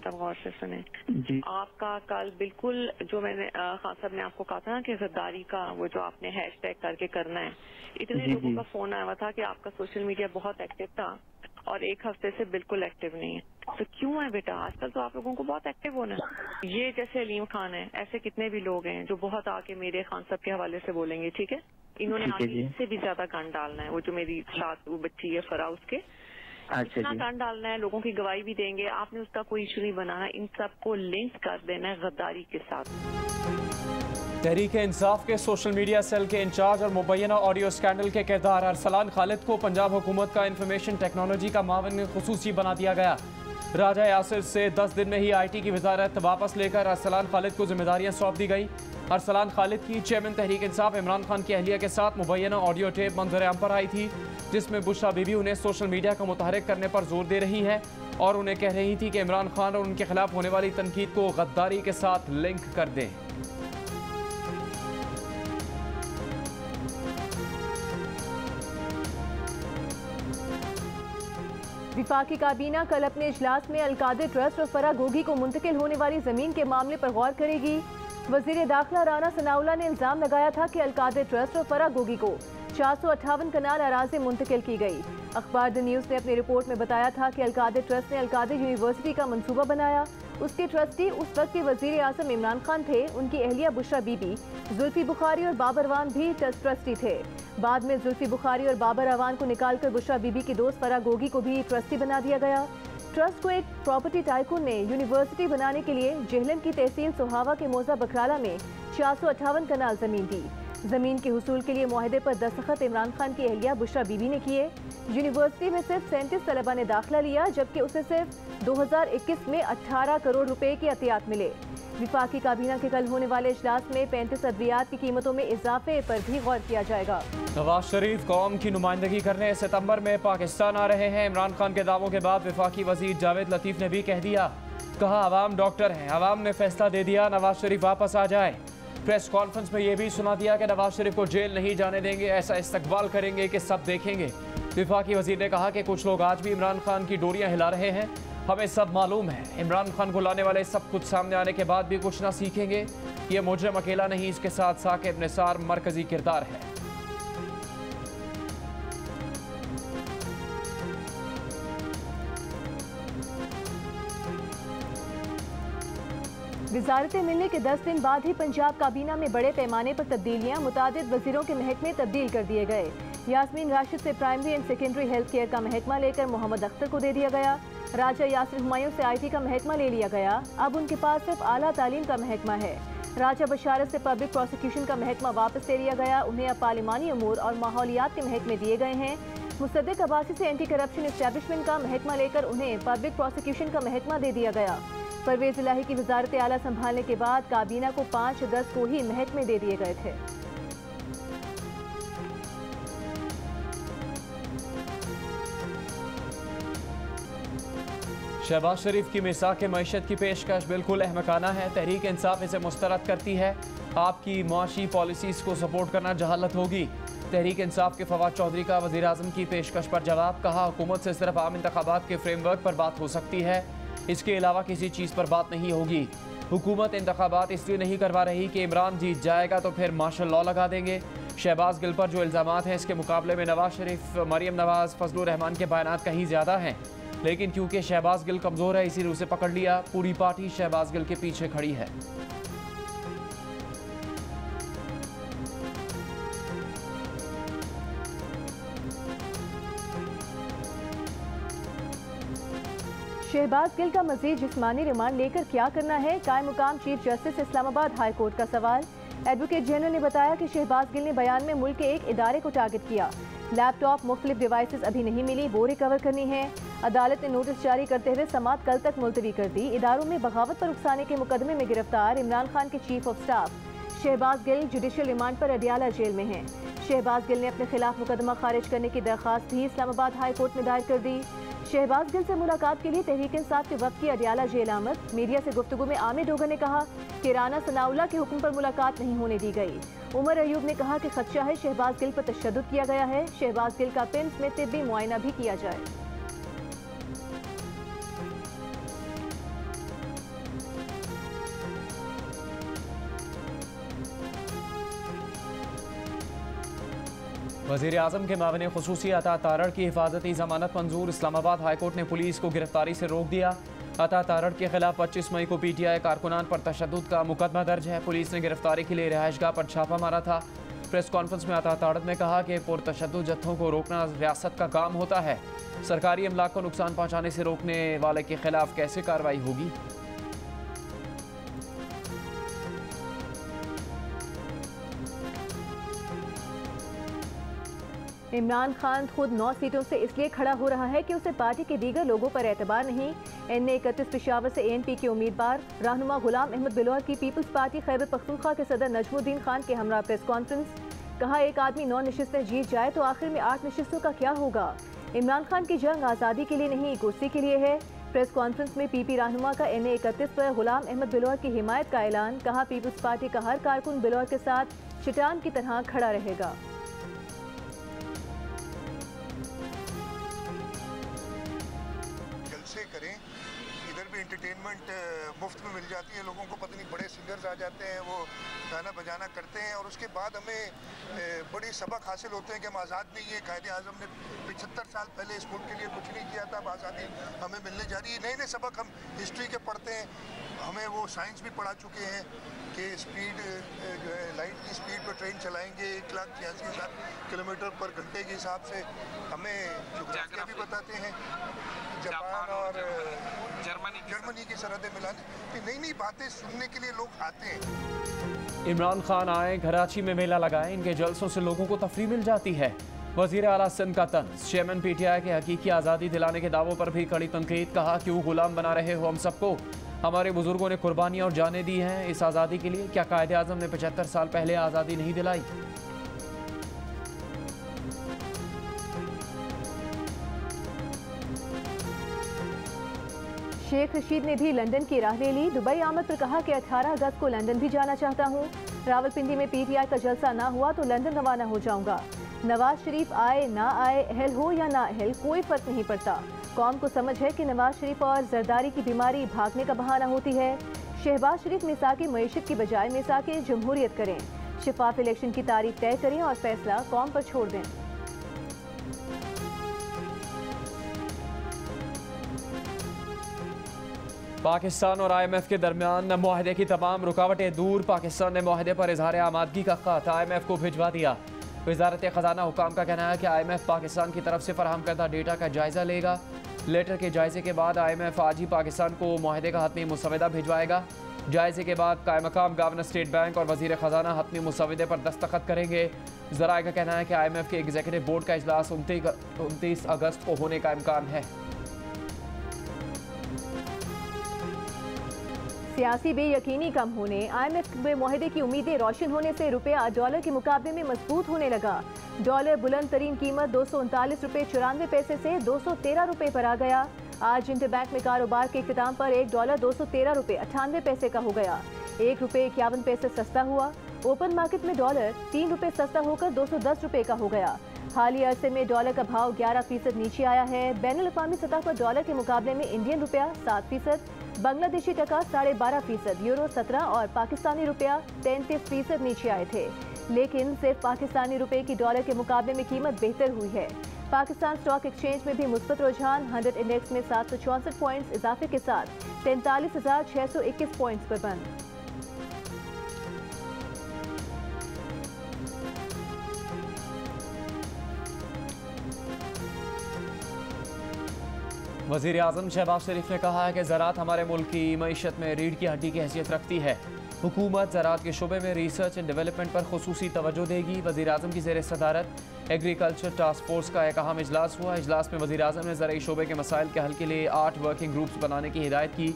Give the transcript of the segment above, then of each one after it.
बात आप गौर से सुने। जी। आपका कल बिल्कुल जो मैंने खान साहब ने आपको कहा था ना कि गद्दारी का वो जो आपने हैशटैग करके करना है, इतने लोगों का फोन आया हुआ था कि आपका सोशल मीडिया बहुत एक्टिव था और एक हफ्ते से बिल्कुल एक्टिव नहीं है। तो क्यों है बेटा? आजकल तो आप लोगों को बहुत एक्टिव होना है। ये जैसे अलीम खान है, ऐसे कितने भी लोग हैं जो बहुत आके मेरे खान साहब के हवाले से बोलेंगे, ठीक है? इन्होंने आगे इससे भी ज्यादा गंद डालना है। वो जो मेरी साथ वो बच्ची है फरा, उसके इतना गंद डालना है, लोगों की गवाही भी देंगे। आपने उसका कोई इशू नहीं बनाना, इन सबको लिंक कर देना है गद्दारी के साथ। तहरीक इंसाफ के सोशल मीडिया सेल के इंचार्ज और मुबैना ऑडियो स्कैंडल के किरदार अरसलान खालिद को पंजाब हुकूमत का इंफॉर्मेशन टेक्नोलॉजी का मावन खुसूसी बना दिया गया। राजा यासिर से 10 दिन में ही IT की वजारत वापस लेकर अरसलान खालिद को जिम्मेदारियां सौंप दी गई। अरसलान खालिद की चेयरमैन तहरीक इंसाफ इमरान खान की अहलिया के साथ मुबैना ऑडियो टेप मंजर आम पर आई थी, जिसमें बुशरा बीबी उन्हें सोशल मीडिया को मुतहरिक करने पर जोर दे रही है और उन्हें कह रही थी कि इमरान खान और उनके खिलाफ होने वाली तनकीद को गद्दारी के साथ लिंक कर दें। विफाकी काबीना कल अपने इजलास में अलकादिर ट्रस्ट और फरा गोगी को मुंतकिल होने वाली जमीन के मामले पर गौर करेगी। वजीर दाखिला राना सनाउल्लाह ने इल्जाम लगाया था कि अलकादिर ट्रस्ट और फरा गोगी को 458 कनाल अराज़ी मुंतकिल की गई। अखबार द न्यूज़ ने अपनी रिपोर्ट में बताया था कि अलकादिर ट्रस्ट ने अलकादिर यूनिवर्सिटी का मंसूबा बनाया। उसके ट्रस्टी उस वक्त के वजीर आज़म इमरान खान थे। उनकी अहलिया बुशरा बीबी, जुल्फी बुखारी और बाबर अवान भी ट्रस्टी थे। बाद में जुल्फी बुखारी और बाबर अवान को निकालकर बुशरा बीबी की दोस्त फरा गोगी को भी ट्रस्टी बना दिया गया। ट्रस्ट को एक प्रॉपर्टी टाइकून ने यूनिवर्सिटी बनाने के लिए जेहलम की तहसील सोहावा के मौजा बकराला में 458 कनाल जमीन दी। जमीन के हुसूल के लिए मुआहदे पर दस्तखत इमरान खान की अहलिया बुशरा बीबी ने किए। यूनिवर्सिटी में सिर्फ 37 तलबा ने दाखिला लिया, जबकि उसे सिर्फ 2021 में 18 करोड़ रुपए के अतियात मिले। विफाकी काबीना के कल होने वाले इजलास में 35 अद्वियात की कीमतों में इजाफे पर भी गौर किया जाएगा। नवाज शरीफ कौम की नुमाइंदगी करने सितंबर में पाकिस्तान आ रहे हैं। इमरान खान के दावों के बाद विफाकी वजीर जावेद लतीफ ने भी कह दिया, कहा अवाम डॉक्टर हैं, अवाम ने फैसला दे दिया, नवाज शरीफ वापस आ जाए। प्रेस कॉन्फ्रेंस में यह भी सुना दिया कि नवाज शरीफ को जेल नहीं जाने देंगे, ऐसा इस्तकबाल करेंगे कि सब देखेंगे। विफाकी वजीर ने कहा कि कुछ लोग आज भी इमरान खान की डोरियां हिला रहे हैं, हमें सब मालूम है। इमरान खान को लाने वाले सब कुछ सामने आने के बाद भी कुछ ना सीखेंगे। ये मुजरिम अकेला नहीं, इसके साथ साकिब निसार मरकजी किरदार है। वजारतें मिलने के 10 दिन बाद ही पंजाब काबीना में बड़े पैमाने पर तब्दीलियां, मुतादिद वजीरों के महकमे तब्दील कर दिए गए। यास्मीन राशिद से primary and secondary health care का महकमा लेकर मोहम्मद अख्तर को दे दिया गया। राजा यासिर हुमायूं से IT का महकमा ले लिया गया। अब उनके पास सिर्फ आला तालीम का महकमा है। राजा बशारत से पब्लिक प्रोसिक्यूशन का महकमा वापस ले लिया गया। उन्हें अब पार्लिमानी अमूर और माहौलियात के महकमे दिए गए हैं। मुसद्दिक अब्बासी से एंटी करप्शन एस्टैब्लिशमेंट का महकमा लेकर उन्हें पब्लिक प्रोसिक्यूशन का महकमा दे दिया गया। परवेज इलाही की वजारत आला संभालने के बाद काबीना को 5 अगस्त को ही महकमे दे दिए गए थे। शहबाज शरीफ की मिसाक मईशत की पेशकश बिल्कुल अहमकाना है। तहरीक इंसाफ इसे मुस्तरद करती है। आपकी मुआशी पॉलिसीज़ को सपोर्ट करना जहालत होगी। तहरीक इंसाफ के फवाद चौधरी का वज़ीर आज़म की पेशकश पर जवाब, कहा हुकूमत से सिर्फ आम इंतखाबात के फ्रेमवर्क पर बात हो सकती है, इसके अलावा किसी चीज़ पर बात नहीं होगी। हुकूमत इंतखाबात इसलिए नहीं करवा रही कि इमरान जीत जाएगा तो फिर मार्शल लॉ लगा देंगे। शहबाज गिल पर जो इल्ज़ामात हैं, इसके मुकाबले में नवाज शरीफ, मरियम नवाज, फजलुर रहमान के बयानात कहीं ज़्यादा हैं। लेकिन क्योंकि शहबाज गिल कमज़ोर है, इसीलिए उसे पकड़ लिया। पूरी पार्टी शहबाज गिल के पीछे खड़ी है। शहबाज गिल का मजीद जिस्मानी रिमांड लेकर क्या करना है, कायम मुकाम chief justice Islamabad high court का सवाल। एडवोकेट जनरल ने बताया कि शहबाज गिल ने बयान में मुल्क के एक इदारे को टारगेट किया। लैपटॉप, मुख्तलिफ डिवाइसेस अभी नहीं मिली, वो रिकवर करनी है। अदालत ने नोटिस जारी करते हुए समाअत कल तक मुलतवी कर दी। इदारों में बगावत पर उकसाने के मुकदमे में गिरफ्तार इमरान खान के chief of staff Shahbaz Gill judicial remand पर अडियाला जेल में हैं। शहबाज गिल ने अपने खिलाफ मुकदमा खारिज करने की दरख्वास्त भी इस्लामाबाद हाई कोर्ट में दायर कर दी। शहबाज गिल से मुलाकात के लिए तहरीक इंसाफ के वक्त की अडियाला जेल आमद। मीडिया से गुफ्तगू में आमिर डोगर ने कहा कि राना सनाउल्लाह के हुक्म पर मुलाकात नहीं होने दी गई। उमर अयूब ने कहा कि खदशा है शहबाज गिल पर तशद्दुद किया गया है। शहबाज गिल का पिम्स में तिब्बी मुआयना भी किया जाए। वज़ीर आज़म के मामले खुसूसी अता तारड़ की हिफाजती जमानत मंजूर। इस्लामाबाद हाईकोर्ट ने पुलिस को गिरफ्तारी से रोक दिया। अता तारड़ के खिलाफ 25 मई को PTI कारकुनान पर तशद्दुद का मुकदमा दर्ज है। पुलिस ने गिरफ्तारी के लिए रिहाइशगाह पर छापा मारा था। प्रेस कॉन्फ्रेंस में अता तारड़ ने कहा कि पुरतशद्दुद जत्थों को रोकना रियासत का काम होता है। सरकारी अमलाक को नुकसान पहुँचाने से रोकने वाले के खिलाफ कैसे कार्रवाई होगी। इमरान खान खुद 9 सीटों से इसलिए खड़ा हो रहा है कि उसे पार्टी के दीगर लोगों पर एतबार नहीं। NA 31 पेशावर से ANP के उम्मीदवार रहनुमा गुलाम अहमद बिलौर की पीपल्स पार्टी खैबर पख्तूनख्वा के सदर नजमुद्दीन खान के हमरा प्रेस कॉन्फ्रेंस। कहा, एक आदमी 9 नशिस्तें जीत जाए तो आखिर में 8 नशिस्तों का क्या होगा। इमरान खान की जंग आज़ादी के लिए नहीं, कुर्सी के लिए है। प्रेस कॉन्फ्रेंस में PP रहनुमा का NA 31 पर गुलाम अहमद बिलौर की हिमायत का ऐलान। कहा, पीपल्स पार्टी का हर कारकुन बिलौर के साथ चट्टान की तरह खड़ा रहेगा। करें, इधर भी एंटरटेनमेंट मुफ्त में मिल जाती है लोगों को। पता नहीं बड़े सिंगर्स आ जाते हैं, वो गाना बजाना करते हैं और उसके बाद हमें बड़ी सबक हासिल होते हैं कि हम आज़ाद नहीं है। कायदे आज़म ने 75 साल पहले इस मुल्क के लिए कुछ नहीं किया था, अब आज़ादी हमें मिलने जा रही है। नए नए सबक हम हिस्ट्री के पढ़ते हैं। हमें वो साइंस भी पढ़ा चुके हैं कि स्पीड जो है लाइट की स्पीड पर ट्रेन चलाएंगे 1,86,000 किलोमीटर पर घंटे के हिसाब से। हमें जोग्राफिया भी बताते हैं, जापान और जर्मनी की सरहदें मिलाने। नई नई बातें सुनने के लिए लोग आते हैं। इमरान खान आए, कराची में मेला लगाए, इनके जलसों से लोगों को तफरीह मिल जाती है। वज़ीर आला सिंध का तंज। चेयरमैन PTI के हकीकी आज़ादी दिलाने के दावों पर भी कड़ी तनकीद। कहा, क्यों गुलाम बना रहे हो हम सबको। हमारे बुजुर्गों ने कुर्बानियाँ और जानें दी हैं इस आज़ादी के लिए। क्या कायदे आज़म ने 75 साल पहले आज़ादी नहीं दिलाई। शेख रशीद ने भी लंदन की राह ले ली। दुबई आमद पर कहा कि 18 अगस्त को लंदन भी जाना चाहता हूँ। रावलपिंडी में PTI का जलसा ना हुआ तो लंदन रवाना हो जाऊंगा। नवाज शरीफ आए ना आए, अहल हो या ना अहल, कोई फर्क नहीं पड़ता। कौम को समझ है कि नवाज शरीफ और जरदारी की बीमारी भागने का बहाना होती है। शहबाज शरीफ मिसाके मईशत की बजाय मिसाके जमहूरियत करें। शफाफ इलेक्शन की तारीख तय करें और फैसला कौम पर छोड़ दें। पाकिस्तान और IMF के दरमियान मुआहदे की तमाम रुकावटें दूर। पाकिस्तान ने मुआहदे पर इजहार आमादगी का खत IMF को भिजवा दिया। वजारत खजाना हुकाम का कहना है कि IMF पाकिस्तान की तरफ से फराहम करदा डेटा का जायजा लेगा। लेटर के जायजे के बाद IMF आज ही पाकिस्तान को मुआहदे का हतमी मुसवदा भिजवाएगा। जायजे के बाद कायमकाम गवर्नर स्टेट बैंक और वजीर खजाना हतमी मुसवदे पर दस्तखत करेंगे। ज़राए का कहना है कि IMF के एग्जीक्यूटिव बोर्ड का इजलास 29 अगस्त को होने का इम्कान है। सियासी बेयकीनी कम होने, IMF में मुआहदे की उम्मीदें रोशन होने से रुपया डॉलर के मुकाबले में मजबूत होने लगा। डॉलर बुलंद तरीन कीमत 239 रुपये 94 पैसे से 213 रुपये पर आ गया। आज इंटरबैंक में कारोबार के इख्तिताम पर $1 213 रुपये 98 पैसे का हो गया। 1 रुपये 51 पैसे सस्ता हुआ। ओपन मार्केट में डॉलर 3 रुपये सस्ता होकर 210 रुपये का हो गया। हालिया अरसे में डॉलर का भाव 11% नीचे आया है। बैनुल अक़वामी सतह पर डॉलर के मुकाबले में इंडियन रुपया 7%, बांग्लादेशी टका 12.5%, यूरो 17% और पाकिस्तानी रुपया 33% नीचे आए थे। लेकिन सिर्फ पाकिस्तानी रुपए की डॉलर के मुकाबले में कीमत बेहतर हुई है। पाकिस्तान स्टॉक एक्सचेंज में भी मुस्बत रुझान। 100 इंडेक्स में 764 पॉइंट्स इजाफे के साथ 43,621 पॉइंट्स पर बंद। वज़ीर आज़म शहबाज शरीफ ने कहा है कि ज़राअत हमारे मुल्क की मईशत में रीढ़ की हड्डी की हैसियत रखती है। हुकूमत ज़राअत के शोबे में रिसर्च एंड डेवलपमेंट पर खुसूसी तवज्जो देगी। वज़ीर आज़म की ज़ेर सदारत एग्रीकल्चर टास्क फोर्स का एक अहम इजलास हुआ। इजलास में वज़ीर आज़म ने ज़राई शोबे के मसाइल के हल के लिए 8 वर्किंग ग्रुप्स बनाने की हिदायत की।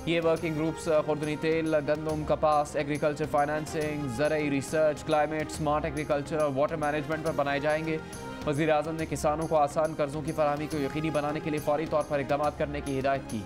ये वर्किंग ग्रुप्स खुर्दनी तेल, गंदम, कपास, एग्रीकल्चर फाइनेंसिंग, ज़राई रिसर्च, क्लाइमेट, स्मार्ट एग्रीकल्चर और वाटर मैनेजमेंट पर बनाए जाएंगे। वज़ीर आज़म ने किसानों को आसान कर्जों की फराहमी को यकीनी बनाने के लिए फौरी तौर पर इक़दाम करने की हिदायत की।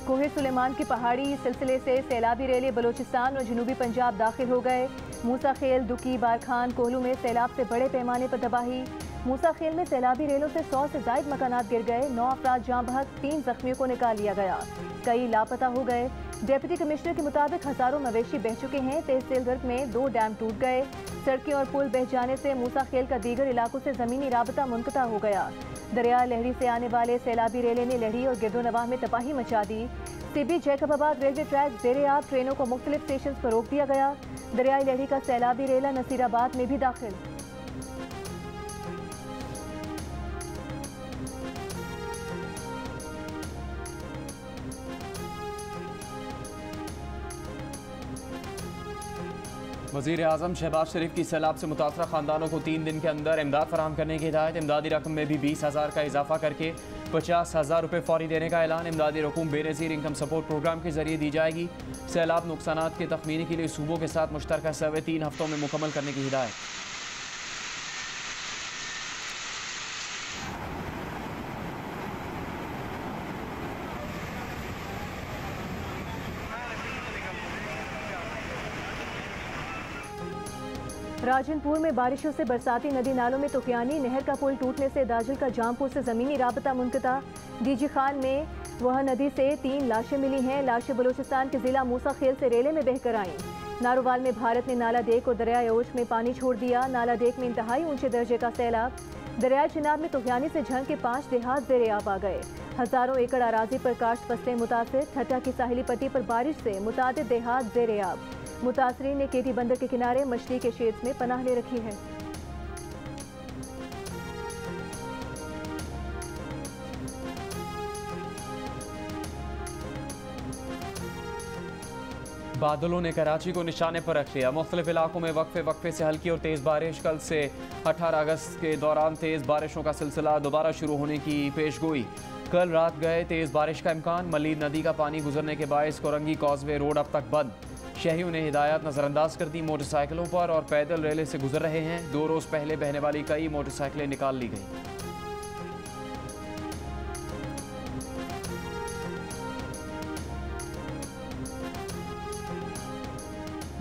कोहे सुलेमान की पहाड़ी सिलसिले से सैलाबी रैली बलोचिस्तान और जनूबी पंजाब दाखिल हो गए। मूसा खेल, दुकी, बारखान, कोहलू में सैलाब से बड़े पैमाने पर तबाही। मूसा खेल में सैलाबी रेलों से 100 से ज्यादा मकानात गिर गए, 9 अफराद जाँ बहक, 3 जख्मियों को निकाल लिया गया, कई लापता हो गए। डिप्टी कमिश्नर के मुताबिक हजारों मवेशी बह चुके हैं। तहसील गर्ग में 2 डैम टूट गए। सड़कें और पुल बह जाने से मूसा खेल का दीगर इलाकों से जमीनी राबता मुनक़ता हो गया। दरिया लहरी से आने वाले सैलाबी रेले ने लहरी और गिरदोनवाह में तबाही मचा दी। सीबी जैकबाबाद रेलवे ट्रैक ज़ेर-ए-आब, ट्रेनों को मुख्तलिफ स्टेशन पर रोक दिया गया। दरियाई लहरी का सैलाबी रेला नसीराबाद में भी दाखिल। वज़ीर आज़म शहबाज शरीफ की सैलाब से मुतासरा खानदानों को 3 दिन के अंदर इमदाद फराहम करने की हिदायत। इमदादी रकम में भी 20,000 का इजाफा करके 50,000 रुपये फौरी देने का ऐलान। इमदादी रकूम बेनज़ीर इनकम सपोर्ट प्रोग्राम के जरिए दी जाएगी। सैलाब नुकसानात के तखमीनी के लिए सूबों के साथ मुश्तरका सर्वे 3 हफ्तों में मुकम्मल करने की हिदायत। राजनपुर में बारिशों से बरसाती नदी नालों में तुफियानी, नहर का पुल टूटने से दाजिल का जामपुर से जमीनी राबता मुनक़ता। डीजी खान में वह नदी से 3 लाशें मिली हैं। लाशें बलूचिस्तान के जिला मूसा खेल से रेले में बहकर आईं। नारोवाल में भारत ने नाला देख और दरिया ओश में पानी छोड़ दिया। नाला देख में इंतहाई ऊंचे दर्जे का सैलाब। दरियाई चिनाब में तुफियानी से झंग के 5 देहात ज़ेर-ए-आब आ गए। हजारों एकड़ अराजी पर काश्त फसलें मुतासिर। ठट्टा की साहिली पट्टी पर बारिश से मुतादिद देहात ज़ेर-ए-आब। मुतासरीन ने केटी बंदर के किनारे मछली के शेड्स में पनाह ले रखी है। बादलों ने कराची को निशाने पर रख लिया। मुख्तलिफ इलाकों में वक्फे से हल्की और तेज़ बारिश। कल से 18 अगस्त के दौरान तेज़ बारिशों का सिलसिला दोबारा शुरू होने की पेशगोई। कल रात गए तेज़ बारिश का इम्कान। मलीद नदी का पानी गुजरने के बायस कोरंगी कॉजवे रोड अब तक बंद। शहरियों ने हिदायत नज़रअंदाज कर दी। मोटरसाइकिलों पर और पैदल रेले से गुजर रहे हैं। 2 रोज़ पहले बहने वाली कई मोटरसाइकिलें निकाल ली गई।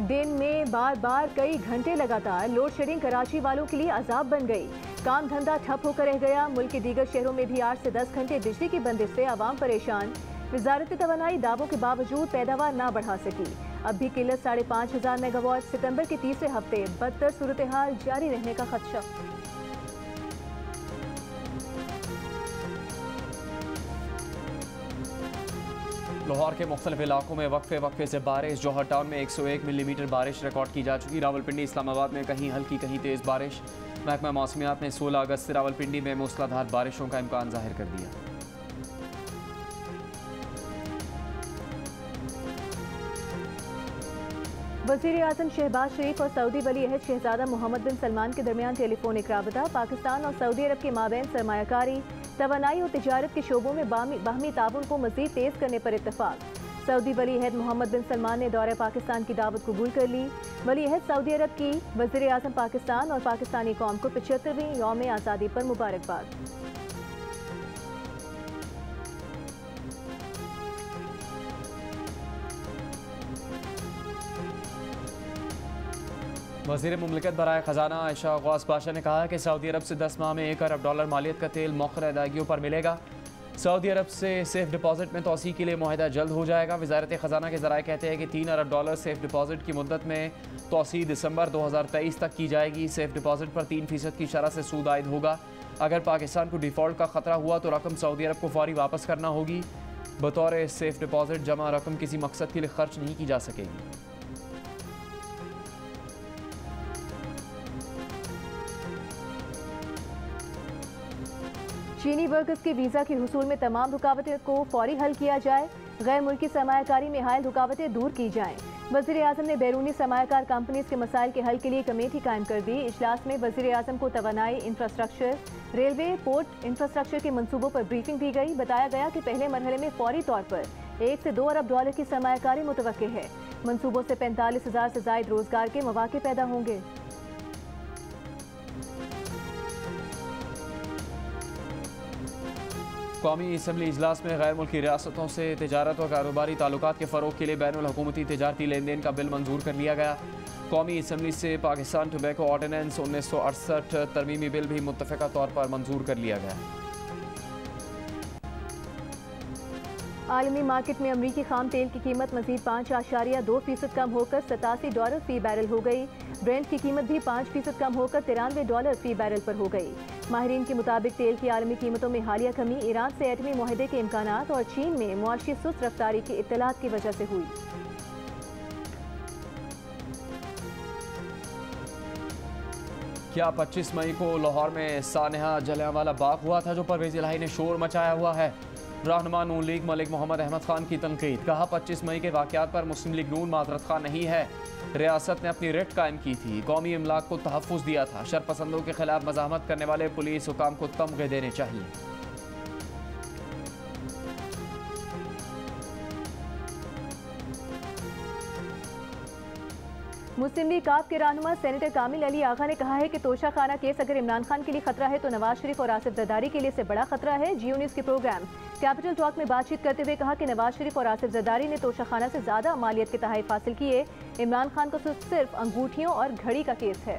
दिन में बार बार कई घंटे लगातार लोड शेडिंग कराची वालों के लिए अजाब बन गई। काम धंधा ठप होकर रह गया। मुल्क के दीगर शहरों में भी 8 से 10 घंटे बिजली की बंदिश से आवाम परेशान। वजारत तवानाई दावों के बावजूद पैदावार ना बढ़ा सकी। अब भी किल्लत 5,500 मेगावाट। सितंबर के तीसरे हफ्ते बदतर सूरत हाल जारी रहने का खदशा। लाहौर के मुख्तलिफ इलाकों में वक्फे से बारिश। जौहर टाउन में 101 मिलीमीटर बारिश रिकॉर्ड की जा चुकी। रावलपिंडी इस्लामाबाद में कहीं हल्की कहीं तेज़ बारिश। महकमा मौसमियात ने 16 अगस्त से रावलपिंडी में मूसलाधार बारिशों का इम्कान जाहिर कर दिया। वज़ीर आज़म शहबाज शरीफ और सऊदी वली अहद शहजादा मोहम्मद बिन सलमान के दरमियान टेलीफोनिक राबता। पाकिस्तान और सऊदी अरब के माबैन सरमायाकारी, तवानाई और तिजारत के शोबों में बाहमी ताउन को मज़ीद तेज़ करने पर इत्तफाक। सऊदी वली अहद मोहम्मद बिन सलमान ने दौरे पाकिस्तान की दावत कबूल कर ली। वली अहद सऊदी अरब की वज़ीर आज़म पाकिस्तान और पाकिस्तानी कौम को 75वीं यौम आज़ादी पर मुबारकबाद। वज़ीर मुमलिकत बराए ख़जाना आयशा गौस बाशा ने कहा कि सऊदी अरब से 10 माह में 1 अरब डॉलर मालियत का तेल मौखर अदायगियों पर मिलेगा। सऊदी अरब से सेफ डिपॉजिट में तोसी के लिए मुआहदा जल्द हो जाएगा। वज़ारत ख़जाना के ज़राए कहते हैं कि 3 अरब डॉलर सेफ डिपॉजिट की मुद्दत में तोसी दिसंबर 2023 तक की जाएगी। सेफ डिपॉजिट पर 3% की शरह से सूद आयद होगा। अगर पाकिस्तान को डिफ़ॉल्ट का ख़तरा हुआ तो रकम सऊदी अरब को फौरी वापस करना होगी। बतौर सेफ डिपॉजिट जमा रकम किसी मकसद के लिए खर्च नहीं की जा सकेगी। चीनी वर्कर्स के वीज़ा के हुसूल में तमाम रुकावटें को फौरी हल किया जाए। गैर मुल्की सरमायाकारी में हायल रुकावटें दूर की जाएं। वज़ीर आज़म ने बैरूनी सरमायाकार कंपनीज के मसाइल के हल के लिए कमेटी कायम कर दी। इजलास में वज़ीर आज़म को तवानाई, इंफ्रास्ट्रक्चर, रेलवे, पोर्ट इंफ्रास्ट्रक्चर के मनसूबों पर ब्रीफिंग दी गई। बताया गया कि पहले मरहले में फौरी तौर पर 1 से 2 अरब डॉलर की सरमायाकारी मुतवक्के है। मनसूबों से 45,000 से ज़ायद रोजगार के मौके पैदा होंगे। कौमी असम्बली इजलास में गैर मुल्की रियासतों से तिजारत और कारोबारी ताल्लुकात के फ़रोग के लिए बैनुल हुकूमती तिजारती लेन देन का बिल मंजूर कर लिया गया। कौमी असम्बली से पाकिस्तान टोबैको ऑर्डिनेंस 1968 तरमीमी बिल भी मुत्तफ़िक़ा तौर पर मंजूर कर लिया गया। आलमी मार्केट में अमरीकी खाम तेल की कीमत मजीद 5.2% कम होकर $87 फी बैरल हो गई। ब्रेंट की कीमत भी 5% कम होकर $93 फी बैरल पर हो गई। माहिरीन के मुताबिक तेल की आलमी कीमतों में हालिया कमी ईरान से एटमी मुआहदे के इम्कानात और चीन में मुआशी सुस्त रफ्तारी की इत्तलात की वजह से हुई। क्या 25 मई को लाहौर में सानहा जलियांवाला बाग हुआ था जो परवेज़ इलाही ने शोर मचाया हुआ है? रहनुमा नून लीग मलिक मोहम्मद अहमद खान की तनकीद। कहा 25 मई के वाक़यात पर मुस्लिम लीग नून माजरत खां नहीं है। रियासत ने अपनी रिट कायम की थी, कौमी इमलाक को तहफ़्फ़ुज़ दिया था। शरपसंदों के खिलाफ मज़ाहमत करने वाले पुलिस हुकाम को तमगे देने चाहिए। मुस्लिम लीग काफ के रहनुमा सेनेटर कामिल अली आगा ने कहा है कि तोशा खाना केस अगर इमरान खान के लिए खतरा है तो नवाज शरीफ और आसिफ जरदारी के लिए से बड़ा खतरा है। जियो न्यूज़ के प्रोग्राम कैपिटल टॉक में बातचीत करते हुए कहा कि नवाज शरीफ और आसिफ जरदारी ने तोशा खाना से ज्यादा मालियत के तहफ़्फ़ुज़ हासिल किए। इमरान खान को सिर्फ अंगूठियों और घड़ी का केस है।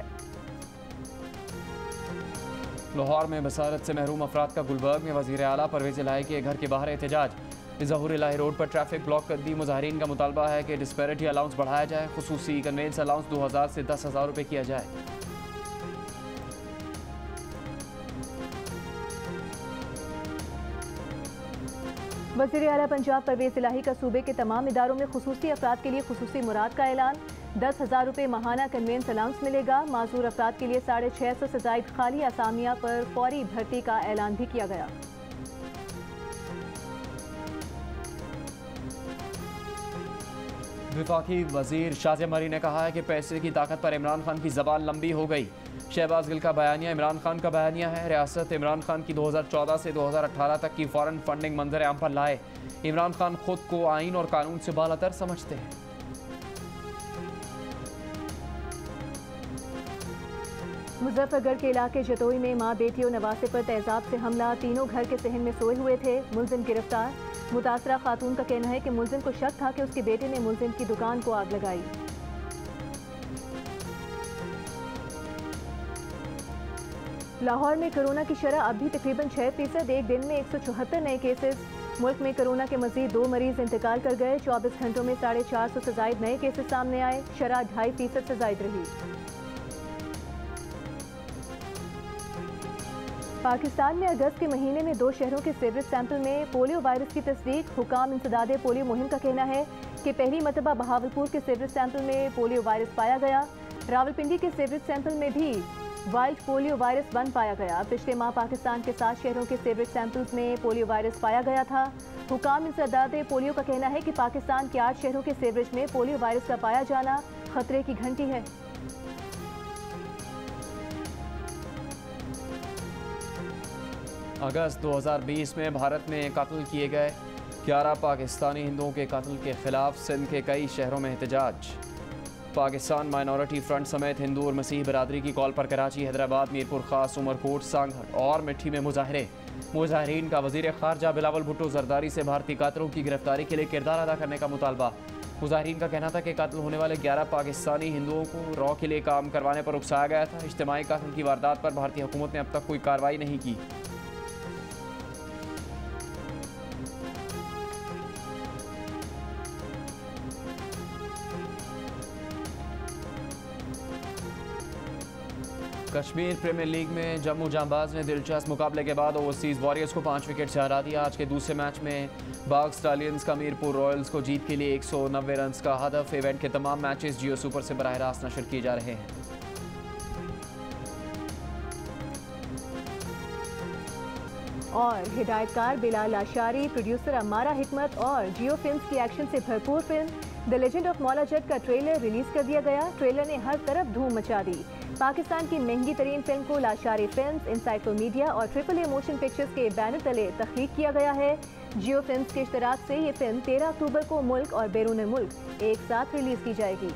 लाहौर में बसारत से महरूम अफराद का गुलबर्ग में वज़ीर आला परवेज़ इलाही के घर के बाहर एहतजाज। ज़हूर इलाही रोड पर ट्रैफिक ब्लॉक कर दी। मुजाहिरीन का मुतालबा है कि डिस्पैरिटी अलाउंस बढ़ाया जाए, खुसूसी कन्वेंस अलाउंस 2000 से 10,000 रुपये किया जाए। वज़ीर आला पंजाब परवेज़ इलाही का सूबे के तमाम इदारों में खुसूसी अफराद के लिए खुसूसी मुराद का ऐलान। 10,000 रुपये माहाना कन्वेंस अलाउंस मिलेगा। माजूर अफराद के लिए 650 से ज़ायद खाली असामिया पर फौरी भर्ती का ऐलान भी किया गया। वफाकी वजीर शाज़िया मरी ने कहा है कि पैसे की ताकत पर इमरान खान की ज़बान लंबी हो गई। शहबाज गिल का बयानिया इमरान खान का बयानिया है। रियासत इमरान खान की 2014 से 2018 तक की फॉरेन फंडिंग मंजर आम पर लाए। इमरान खान खुद को आइन और कानून से बालातर समझते हैं। मुजफ्फरगढ़ के इलाके जतोई में मां बेटी और नवासे पर तेजाब से हमला। तीनों घर के सहन में सोए हुए थे। मुलजिम गिरफ्तार। मुतासरा खातून का कहना है कि मुलजिम को शक था कि उसके बेटे ने मुलजिम की दुकान को आग लगाई। लाहौर में कोरोना की शरह अब भी तकरीबन 6%। एक दिन में 174 नए केसेस। मुल्क में कोरोना के मजीद 2 मरीज इंतकाल कर गए। 24 घंटों में 450 से ज़ायद नए केसेस सामने आए। शरह 2.5% से ज़ायद रही। पाकिस्तान में अगस्त के महीने में 2 शहरों के सीवरेज सैंपल में पोलियो वायरस की तस्दीक। हुकाम इंसदादे पोलियो मुहिम का कहना है कि पहली मरतबा बहावलपुर के सीवरेज सैंपल में पोलियो वायरस पाया गया। रावलपिंडी के सीवरेज सैंपल में भी वाइल्ड पोलियो वायरस 1 पाया गया। पिछले माह पाकिस्तान के 7 शहरों के सीवरेज सैंपल्स में पोलियो वायरस पाया गया था। हुकाम इंसदादे पोलियो का कहना है कि पाकिस्तान के 8 शहरों के सीवरेज में पोलियो वायरस का पाया जाना खतरे की घंटी है। अगस्त 2020 में भारत में कत्ल किए गए 11 पाकिस्तानी हिंदुओं के कत्ल के खिलाफ सिंध के कई शहरों में एहतजाज। पाकिस्तान माइनॉरिटी फ्रंट समेत हिंदू और मसीह बरादरी की कॉल पर कराची, हैदराबाद, मीरपुर खास, उमरकोट, सांगड़ और मिट्टी में मुजाहरे। मुजाहरीन का वज़ीर ख़ारजा बिलावल भुट्टो जरदारी से भारतीय कातलों की गिरफ्तारी के लिए किरदार अदा करने का मुतालबा। मुजाहरीन का कहना था कि कत्ल होने वाले 11 पाकिस्तानी हिंदुओं को रॉ के लिए काम करवाने पर उकसाया गया था। इज्तिमाई कत्ल की वारदात पर भारतीय हुकूमत ने अब तक कोई कार्रवाई नहीं की। कश्मीर प्रीमियर लीग में जम्मू जांबाज ने दिलचस्प मुकाबले के बाद ओवरसीज़ वॉरियर्स को 5 विकेट से हरा दिया। आज के दूसरे मैच में बाग स्टालियंस का मीरपुर रॉयल्स को जीत के लिए 190 रन का हदफ। इवेंट के तमाम मैचेस जियो सुपर से बराह रास्त नशर किए जा रहे हैं। और हिदायतकार बिलाल आशारी, प्रोड्यूसर अमारा हिकमत और जियो फिल्म्स की एक्शन से भरपूर film the legend of Maula Jatt का ट्रेलर रिलीज कर दिया गया। ट्रेलर ने हर तरफ धूम मचा दी। पाकिस्तान की महंगी तरीन फिल्म को लाशारी फिल्म्स, इनसाइक्लोमीडिया और ट्रिपल ए मोशन पिक्चर्स के बैनर तले तख्लीक किया गया है। जियो फिल्म्स के इश्तराक से ये फिल्म 13 अक्टूबर को मुल्क और बैरून मुल्क एक साथ रिलीज की जाएगी।